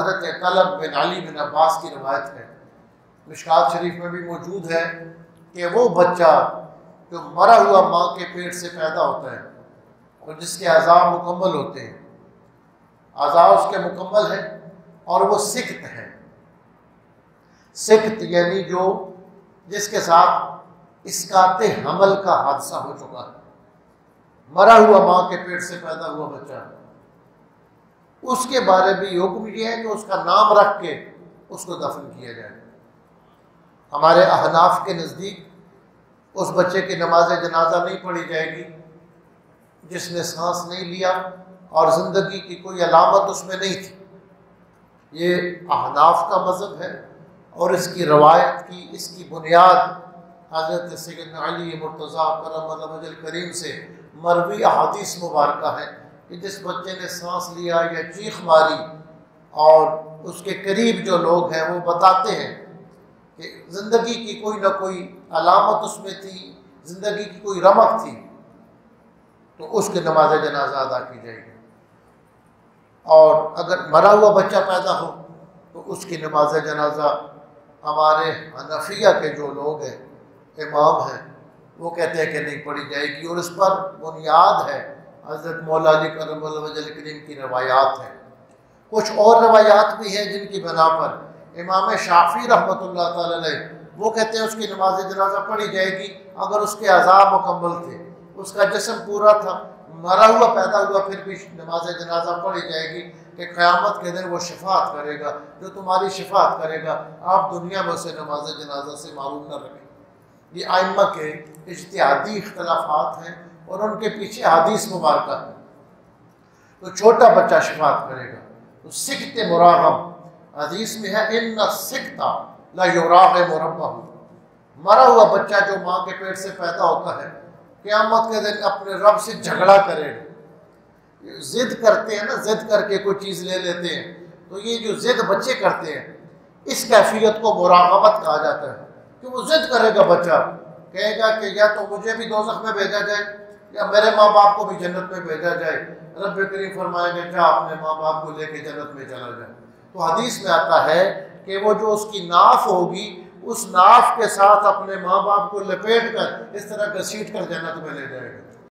हज़रत तलब बिन अली बिन अब्बास की रवायत है, मिशकात शरीफ में भी मौजूद है कि वो बच्चा जो मरा हुआ माँ के पेट से पैदा होता है और जिसके अज़ा मुकम्मल होते हैं, अज़ा उसके मुकम्मल है और वो सिक्त है। सिक्त यानी जो जिसके साथ इसकाते हमल का हादसा हो चुका है, मरा हुआ माँ के पेट से पैदा हुआ बच्चा, उसके बारे में हुक्म ये है कि उसका नाम रख के उसको दफन किया जाए। हमारे अहनाफ के नज़दीक उस बच्चे की नमाज जनाजा नहीं पढ़ी जाएगी जिसने सांस नहीं लिया और ज़िंदगी की कोई अलामत उसमें नहीं थी। ये अहनाफ का मज़हब है और इसकी रवायत की इसकी बुनियाद हज़रत सैयदना अली मुर्तज़ा करम वजह करीम से मरवी अहादीस मुबारका है कि जिस बच्चे ने सांस लिया या चीख मारी और उसके करीब जो लोग हैं वो बताते हैं कि ज़िंदगी की कोई ना कोई अलामत उसमें थी, ज़िंदगी की कोई रमक थी, तो उसके नमाज जनाजा अदा की जाएगी। और अगर मरा हुआ बच्चा पैदा हो तो उसकी नमाज जनाजा हमारे हनफिया के जो लोग हैं, इमाम हैं, वो कहते हैं कि नहीं पढ़ी जाएगी और इस पर बुनियाद है हज़रत मौला अली करम वजह करीम की रवायात हैं। कुछ और रवायात भी हैं जिनकी बना पर इमाम शाफी रहमतुल्लाह तआला अलैह वो कहते हैं उसकी नमाज जनाजा पढ़ी जाएगी अगर उसके अज़ा मुकम्मल थे, उसका जिस्म पूरा था, मरा हुआ पैदा हुआ, फिर भी नमाज जनाजा पढ़ी जाएगी कि क़यामत के दिन वो शिफात करेगा, जो तुम्हारी शिफात करेगा आप दुनिया में उसे नमाज जनाजा से मालूम न रखें। ये आइम्मा के इज्तिहादी इख्तलाफात हैं और उनके पीछे हदीस मुबारक है। तो छोटा बच्चा शिफात करेगा तो सिक्त मुरागम हदीस में है, इन्ना सिक्ता ला युराग मुरब्बहु, मरा हुआ बच्चा जो माँ के पेट से पैदा होता है क़यामत के दिन अपने रब से झगड़ा करेगा। जिद करते हैं ना, जिद करके कोई चीज़ ले लेते हैं, तो ये जो जिद बच्चे करते हैं इस कैफियत को मुरागमत कहा जाता है कि वो जिद करेगा, बच्चा कहेगा कि या तो मुझे भी दोज़ख में भेजा जाए या मेरे माँ बाप को भी जन्नत में भेजा जाए। रब करीम फरमाएंगे क्या अपने माँ बाप को लेके जन्नत में चला जाए। तो हदीस में आता है कि वो जो उसकी नाफ होगी उस नाफ के साथ अपने माँ बाप को लपेट कर इस तरह घसीट कर जन्नत में ले जाएगा।